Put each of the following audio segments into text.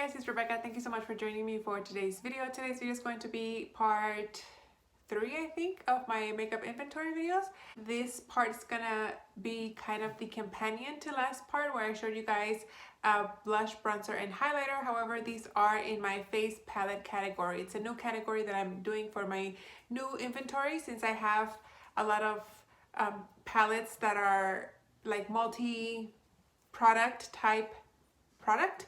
guys, it's Rebecca. Thank you so much for joining me for today's video. Today's video is going to be part 3, I think, of my makeup inventory videos. This part is gonna be kind of the companion to last part where I showed you guys blush, bronzer, and highlighter. However, these are in my face palette category. It's a new category that I'm doing for my new inventory since I have a lot of palettes that are like multi-product type product,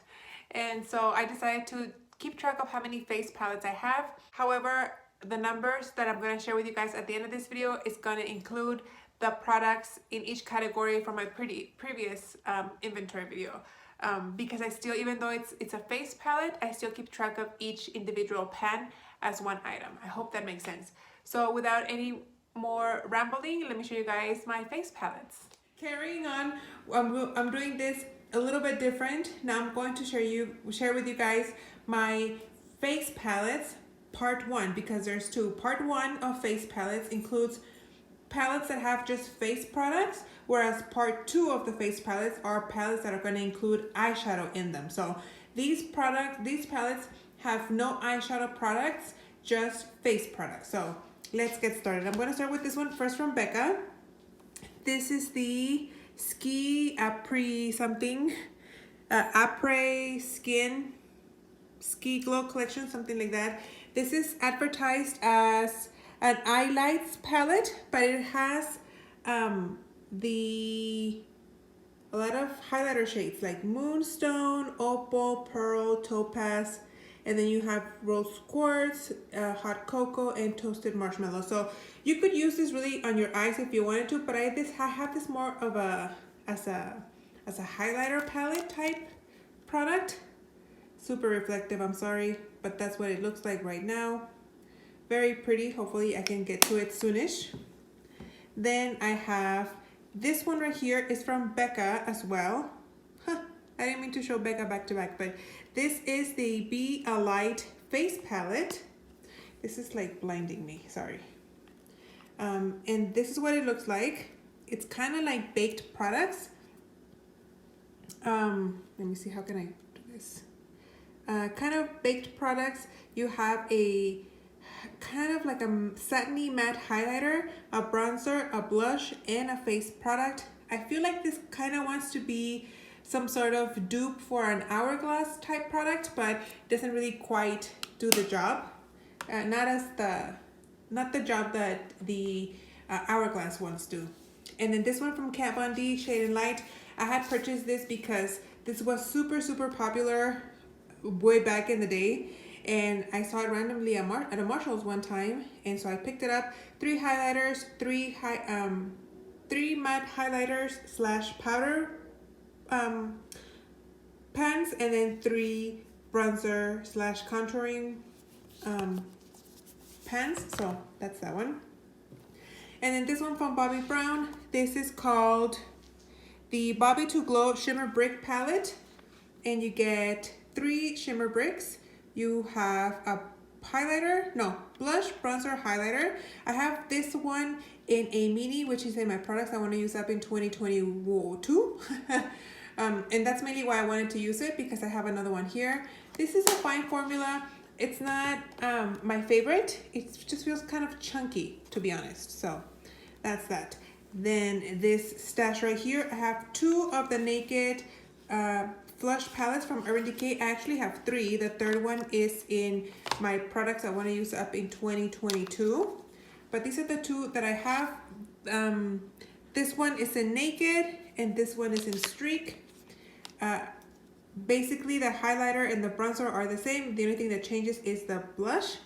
and so I decided to keep track of how many face palettes I have. However, the numbers that I'm going to share with you guys at the end of this video is going to include the products in each category from my previous inventory video, because I still, even though it's a face palette, I still keep track of each individual pan as one item. I hope that makes sense. So without any more rambling, let me show you guys my face palettes. Carrying on, I'm doing this a little bit different. Now I'm going to share with you guys my face palettes part 1, because there's 2. Part 1 of face palettes includes palettes that have just face products, whereas part 2 of the face palettes are palettes that are going to include eyeshadow in them. So these palettes have no eyeshadow products, just face products. So let's get started. I'm going to start with this one first from Becca. This is the Ski Après something, Après Skin Ski Glow Collection, something like that. This is advertised as an highlights palette, but it has a lot of highlighter shades like Moonstone, Opal, Pearl, Topaz, and then you have Rose Quartz, Hot Cocoa, and Toasted Marshmallow. So you could use this really on your eyes if you wanted to, but I have this more of as a highlighter palette type product. Super reflective, I'm sorry, but that's what it looks like right now. Very pretty. Hopefully I can get to it soonish. Then I have this one right here. Is from Becca as well. I didn't mean to show Becca back to back, but this is the Be a Light face palette. This is like blinding me, sorry. And this is what it looks like. It's kind of like baked products. Let me see, how can I do this? Kind of baked products. You have a kind of like a satiny matte highlighter, a bronzer, a blush, and a face product. I feel like this kind of wants to be some sort of dupe for an hourglass type product, but doesn't really quite do the job. Not the job that the hourglass ones do. And then this one from Kat Von D, Shade and Light. I had purchased this because this was super popular way back in the day, and I saw it randomly at a Marshall's one time, and so I picked it up. 3 highlighters, 3 matte highlighters / powder pans, and then 3 bronzer / contouring pans. So that's that one. And then this one from Bobbi Brown. This is called the Bobbi to Glow Shimmer Brick Palette, and you get 3 shimmer bricks. You have a blush, bronzer, highlighter. I have this one in a mini, which is in my products I want to use up in 2022. And that's mainly why I wanted to use it, because I have another one here. This is a fine formula. It's not my favorite. It just feels kind of chunky, to be honest. So that's that. Then this stash right here, I have 2 of the Naked Flush palettes from Urban Decay. I actually have 3. The third one is in my products I want to use up in 2022. But these are the 2 that I have. This one is in Naked, and this one is in Streak. Basically, the highlighter and the bronzer are the same. The only thing that changes is the blush.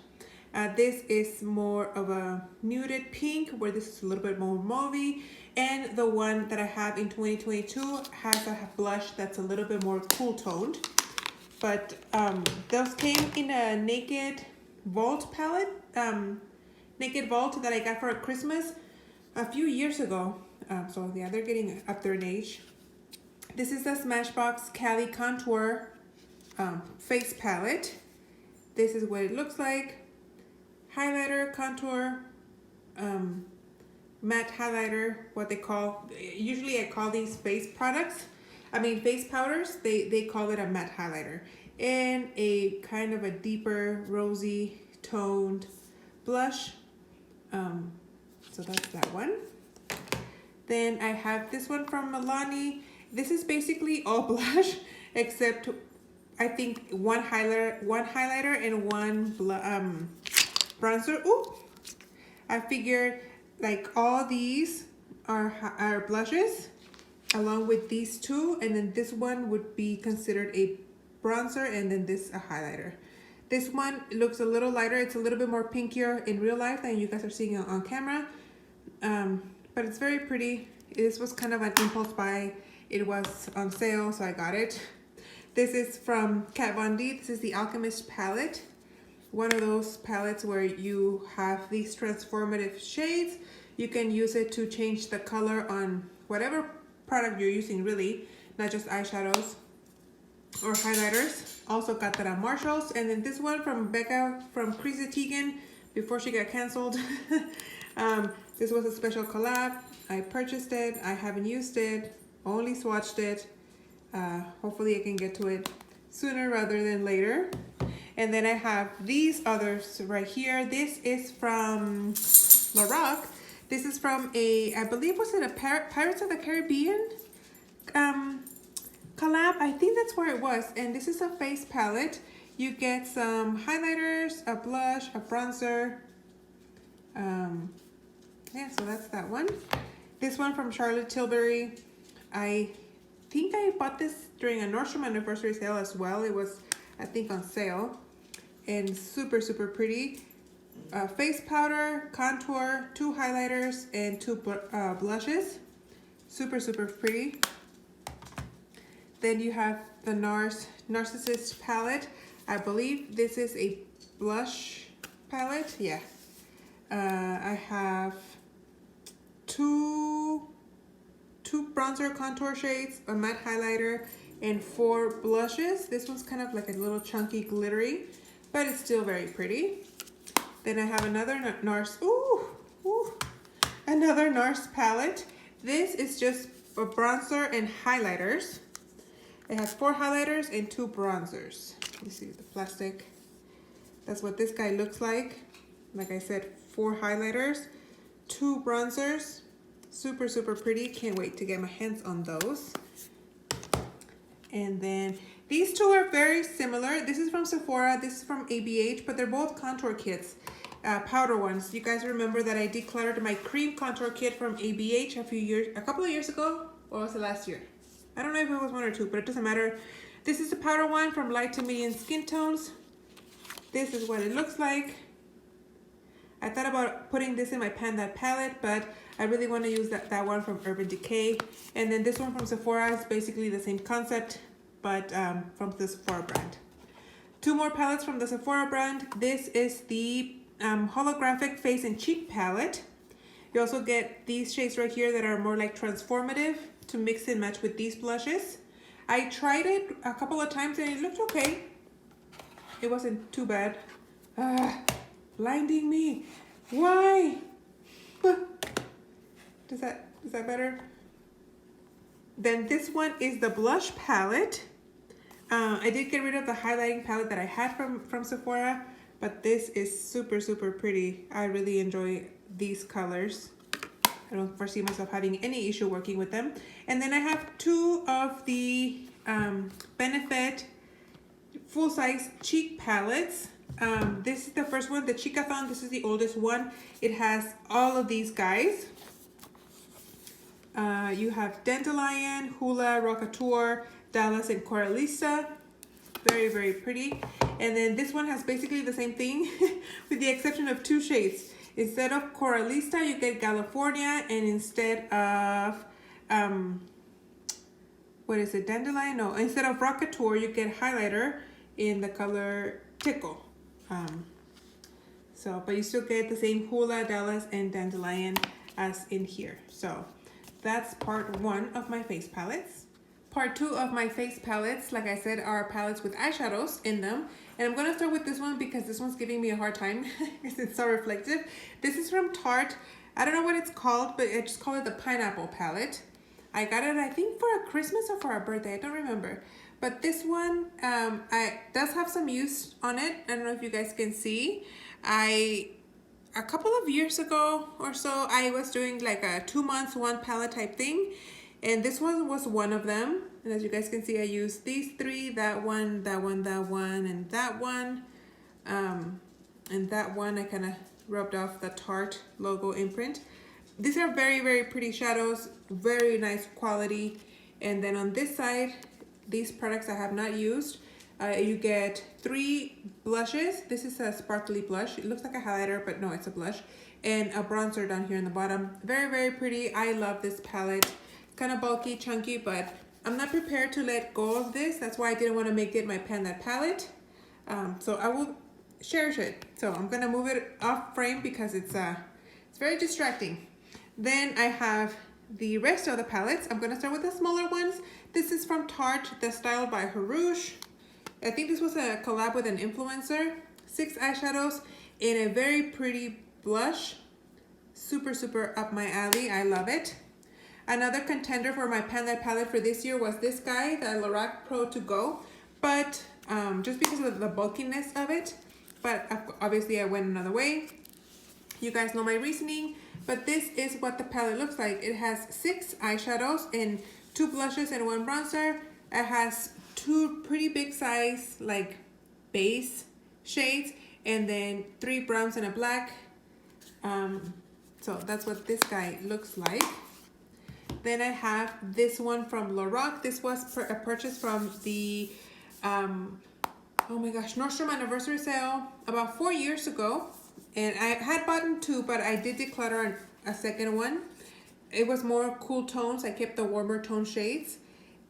This is more of a muted pink, where this is a little bit more mauvey. And the one that I have in 2022 has a blush that's a little bit more cool toned. But those came in a Naked Vault palette. Naked Vault that I got for Christmas a few years ago. So yeah, they're getting up there in age. This is the Smashbox Cali Contour face palette. This is what it looks like. Highlighter, contour, matte highlighter, what they call, usually I call these face products, face powders, they call it a matte highlighter. and a kind of a deeper rosy toned blush. So that's that one. Then I have this one from Milani. This is basically all blush except I think one highlighter and one bronzer. Ooh, I figured like all these are blushes along with these two, and then this one would be considered a bronzer, and then this a highlighter. This one looks a little lighter. It's a little bit more pinkier in real life than you guys are seeing on camera. But it's very pretty. This was kind of an impulse buy. It was on sale, so I got it. This is from Kat Von D. This is the Alchemist palette. One of those palettes where you have these transformative shades. You can use it to change the color on whatever product you're using, really, not just eyeshadows or highlighters. Also got that at Marshall's. And then this one from Becca from Chrissy Teigen before she got canceled. This was a special collab. I purchased it. I haven't used it, only swatched it. Hopefully I can get to it sooner rather than later. And then I have these others right here. This is from Lorac. This is from a, I believe, was it a Pirates of the Caribbean collab? I think that's where it was. And this is a face palette. You get some highlighters, a blush, a bronzer. Yeah, so that's that one. This one from Charlotte Tilbury. I think I bought this during a Nordstrom anniversary sale as well. It was, I think, on sale. And super, super pretty. Face powder, contour, 2 highlighters, and 2 blushes. Super, super pretty. Then you have the NARS Narcissist palette. I believe this is a blush palette. Yeah. I have two bronzer contour shades, a matte highlighter, and 4 blushes. This one's kind of like a little chunky glittery, but it's still very pretty. Then I have another NARS, another NARS palette. This is just a bronzer and highlighters. It has 4 highlighters and 2 bronzers. You see the plastic. That's what this guy looks like. Like I said, 4 highlighters, 2 bronzers. Super, super pretty. Can't wait to get my hands on those. And then these two are very similar. This is from Sephora. This is from ABH, but they're both contour kits, powder ones. You guys remember that I decluttered my cream contour kit from ABH a couple of years ago, or was it last year? I don't know if it was 1 or 2, but it doesn't matter. This is the powder one from light to medium skin tones. This is what it looks like. I thought about putting this in my Panda palette, but I really want to use that one from Urban Decay. And then this one from Sephora is basically the same concept, but from the Sephora brand. 2 more palettes from the Sephora brand. This is the holographic face and cheek palette. You also get these shades right here that are more like transformative to mix and match with these blushes. I tried it a couple of times and it looked okay. It wasn't too bad. Blinding me. Why? Is that better? Then this one is the blush palette. I did get rid of the highlighting palette that I had from Sephora, but this is super, super pretty. I really enjoy these colors. I don't foresee myself having any issue working with them. And then I have 2 of the Benefit full-size cheek palettes. This is the first one, the Chicathon. This is the oldest one. It has all of these guys. You have Dandelion, Hula, Rocateur, Dallas, and Coralista. Very, very pretty. And then this one has basically the same thing with the exception of 2 shades. Instead of Coralista, you get California, and instead of what is it, Dandelion? No, instead of Rocateur, you get highlighter in the color Tickle. But you still get the same Hula, Dallas, and Dandelion as in here. So that's part 1 of my face palettes. Part 2 of my face palettes, like I said, are palettes with eyeshadows in them. And I'm going to start with this one because this one's giving me a hard time because it's so reflective. This is from Tarte. I don't know what it's called, but I just call it the Pineapple palette. I got it, I think, for a Christmas or for a birthday. I don't remember. but this one I does have some use on it. I don't know if you guys can see. A couple of years ago or so, I was doing like a 2 months, one palette type thing. And this one was one of them. And as you guys can see, I used these three, that one, that one, that one, and that one. And that one, I kind of rubbed off the Tarte logo imprint. These are very, very pretty shadows, very nice quality. And then on this side, these products I have not used. You get 3 blushes. This is a sparkly blush. It looks like a highlighter, but no, it's a blush. And a bronzer down here in the bottom. Very, very pretty. I love this palette. Kind of bulky, chunky, but I'm not prepared to let go of this. That's why I didn't want to make it my pan that palette. So I will cherish it. So I'm gonna move it off frame because it's very distracting. Then I have the rest of the palettes. I'm gonna start with the smaller ones. This is from Tarte, the Style by Harouche. I think this was a collab with an influencer. 6 eyeshadows in a very pretty blush. Super, super up my alley. I love it. Another contender for my pan that palette for this year was this guy, the Lorac Pro To Go. But just because of the bulkiness of it, but obviously I went another way. You guys know my reasoning, but this is what the palette looks like. It has 6 eyeshadows and 2 blushes and 1 bronzer. It has 2 pretty big size like base shades and then 3 browns and a black. So that's what this guy looks like. Then I have this one from Lorac. This was a purchase from the oh my gosh, Nordstrom anniversary sale about 4 years ago. And I had bought 2, but I did declutter a second one. It was more cool tones. I kept the warmer tone shades.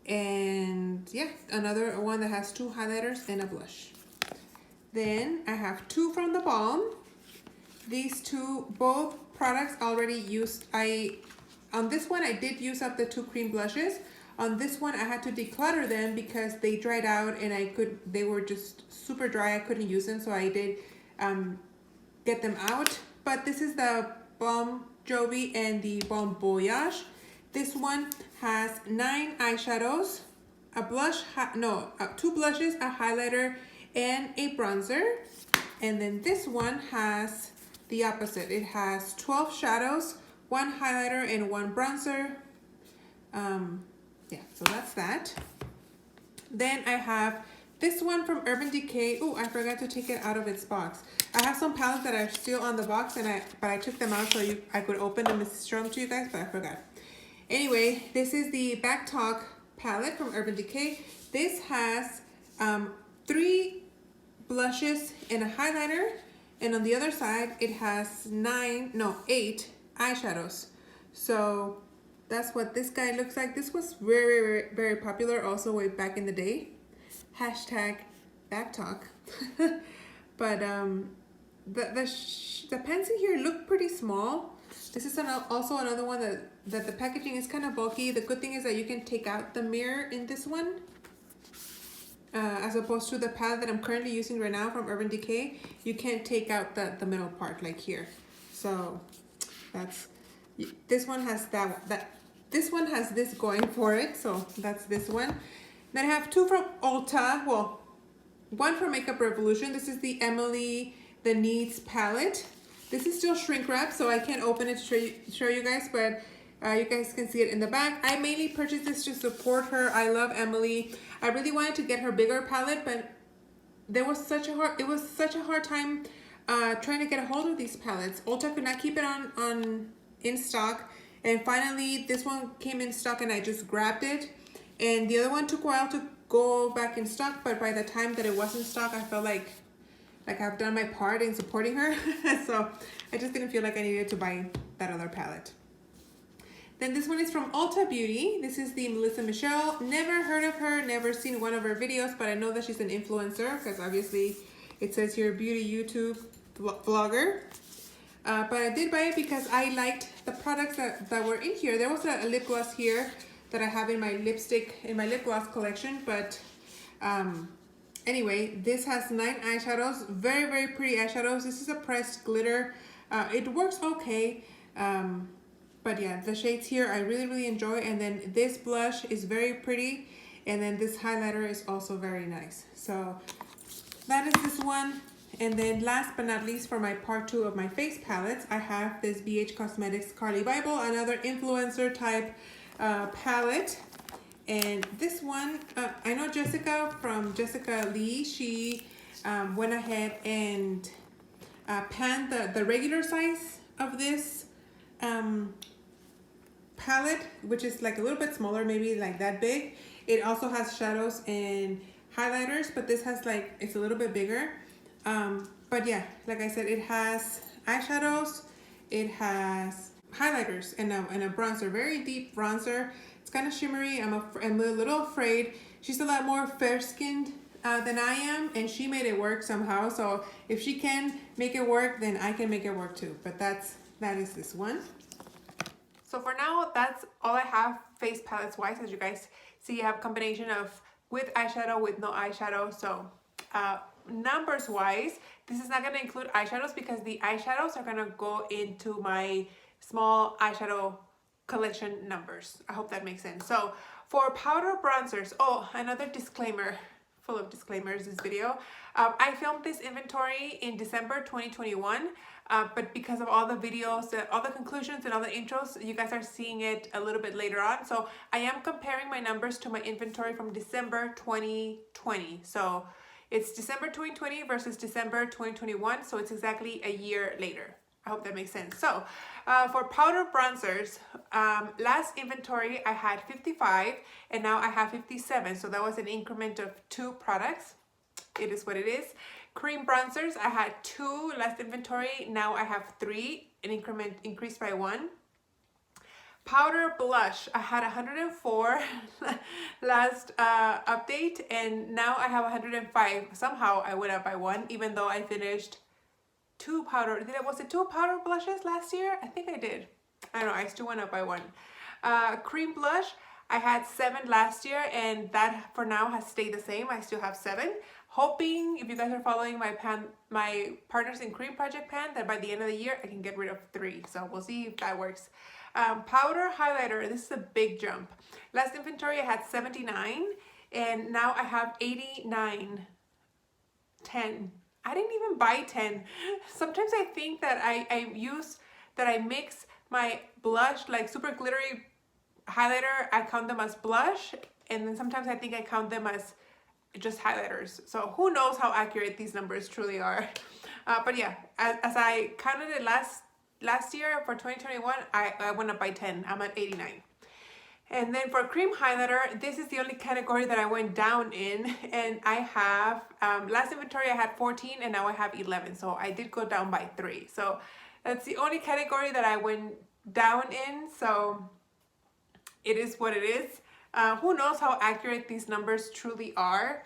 And yeah, another one that has 2 highlighters and a blush. Then I have 2 from the Balm. These 2, both products already used. On this one, I did use up the 2 cream blushes. On this one, I had to declutter them because they dried out and they were just super dry. I couldn't use them, so I did get them out. But this is the Balm Jovi and the Balm Voyage. This one has 9 eyeshadows, a blush, 2 blushes, a highlighter, and a bronzer. And then this one has the opposite. It has 12 shadows, 1 highlighter, and 1 bronzer. Yeah, so that's that. Then I have this one from Urban Decay. Oh, I forgot to take it out of its box. I have some palettes that are still on the box, but I took them out so I could open them and show them to you guys, but I forgot. Anyway, this is the Back Talk palette from Urban Decay. This has 3 blushes and a highlighter, and on the other side it has 8 eyeshadows. So that's what this guy looks like. This was very, very, very popular also way back in the day. Hashtag Back Talk. But the pens in here look pretty small. This is also another one that the packaging is kind of bulky. The good thing is that you can take out the mirror in this one. As opposed to the palette that I'm currently using right now from Urban Decay. You can't take out the middle part like here. So that's, this one has this one has this going for it. So that's this one. Then I have 2 from Ulta. Well, 1 from Makeup Revolution. This is the Emily the Needs palette. This is still shrink wrap, so I can't open it to show you guys, but you guys can see it in the back. I mainly purchased this to support her. I love Emily. I really wanted to get her bigger palette, but it was such a hard time trying to get a hold of these palettes. Ulta could not keep it in stock, and finally this one came in stock and I just grabbed it. And the other one took a while to go back in stock, but by the time that it was in stock, I felt like I've done my part in supporting her. So I just didn't feel like I needed to buy that other palette. Then this one is from Ulta Beauty. This is the Melissa Michelle. Never heard of her, never seen one of her videos, but I know that she's an influencer because obviously it says here beauty YouTube vlogger. But I did buy it because I liked the products that were in here. There was a lip gloss here that I have in my lip gloss collection, but anyway, this has 9 eyeshadows, very, very pretty eyeshadows. This is a pressed glitter. It works okay, but yeah, the shades here I really, really enjoy. And then this blush is very pretty, And then this highlighter is also very nice. So that is this one. And then last but not least, for my part 2 of my face palettes, I have this BH Cosmetics Carly Bible, another influencer type palette. And this one, I know Jessica from Jessica Lee, she went ahead and panned the regular size of this palette, which is like a little bit smaller, maybe like that big. It also has shadows and highlighters, but this has like, it's a little bit bigger. But yeah, like I said, it has eyeshadows, it has highlighters and a bronzer, very deep bronzer. It's kind of shimmery. I'm a little afraid. She's a lot more fair-skinned than I am, and she made it work somehow. So if she can make it work, then I can make it work too. But that is this one. So for now, that's all I have face palettes wise. As you guys see, I have a combination of with eyeshadow, with no eyeshadow. So numbers wise, this is not going to include eyeshadows because the eyeshadows are going to go into my small eyeshadow collection numbers. I hope that makes sense. So for powder bronzers, oh, another disclaimer, full of disclaimers this video. I filmed this inventory in December 2021, but because of all the videos, all the conclusions and all the intros, you guys are seeing it a little bit later on. So I am comparing my numbers to my inventory from December 2020. So it's December 2020 versus December 2021, so it's exactly a year later. I hope that makes sense. So for powder bronzers, last inventory I had 55 and now I have 57. So that was an increment of 2 products. It is what it is. Cream bronzers, I had 2 last inventory. Now I have 3, an increment increased by 1. Powder blush, I had 104 last update and now I have 105. Somehow I went up by 1 even though I finished 2 powder. Was it 2 powder blushes last year? I think I did. I don't know, I still went up by 1. Cream blush, I had 7 last year and that for now has stayed the same. I still have 7. Hoping, if you guys are following my Partners in Cream project pan, that by the end of the year I can get rid of 3. So we'll see if that works. Powder highlighter, this is a big jump. Last inventory I had 79 and now I have 89. 10. I didn't even buy 10. Sometimes I think that I mix my blush, like super glittery highlighter, I count them as blush, and then sometimes I think I count them as just highlighters. So who knows how accurate these numbers truly are. But yeah, as I counted it last year for 2021, I went up by 10. I'm at 89. And then for cream highlighter, this is the only category that I went down in, and I have, last inventory I had 14 and now I have 11. So I did go down by 3. So that's the only category that I went down in. So it is what it is. Who knows how accurate these numbers truly are.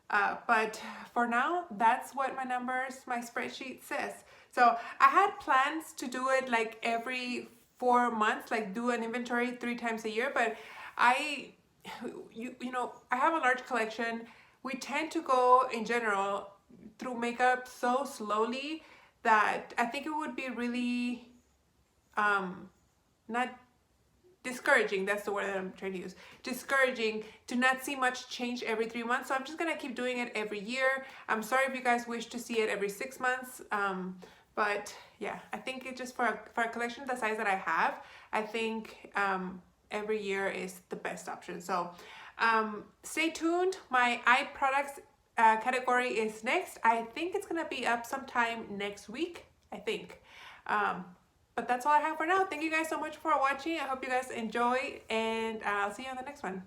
But for now, that's what my numbers, my spreadsheet says. So I had plans to do it like every 4 months, like do an inventory 3 times a year, but you know, I have a large collection. We tend to go in general through makeup so slowly that I think it would be really not discouraging, that's the word that I'm trying to use, discouraging to not see much change every 3 months. So I'm just gonna keep doing it every year. I'm sorry if you guys wish to see it every 6 months, but yeah, I think it's just for a collection the size that I have, I think every year is the best option. So stay tuned. My eye products category is next. I think it's gonna be up sometime next week, I think. But that's all I have for now. Thank you guys so much for watching. I hope you guys enjoy, and I'll see you on the next one.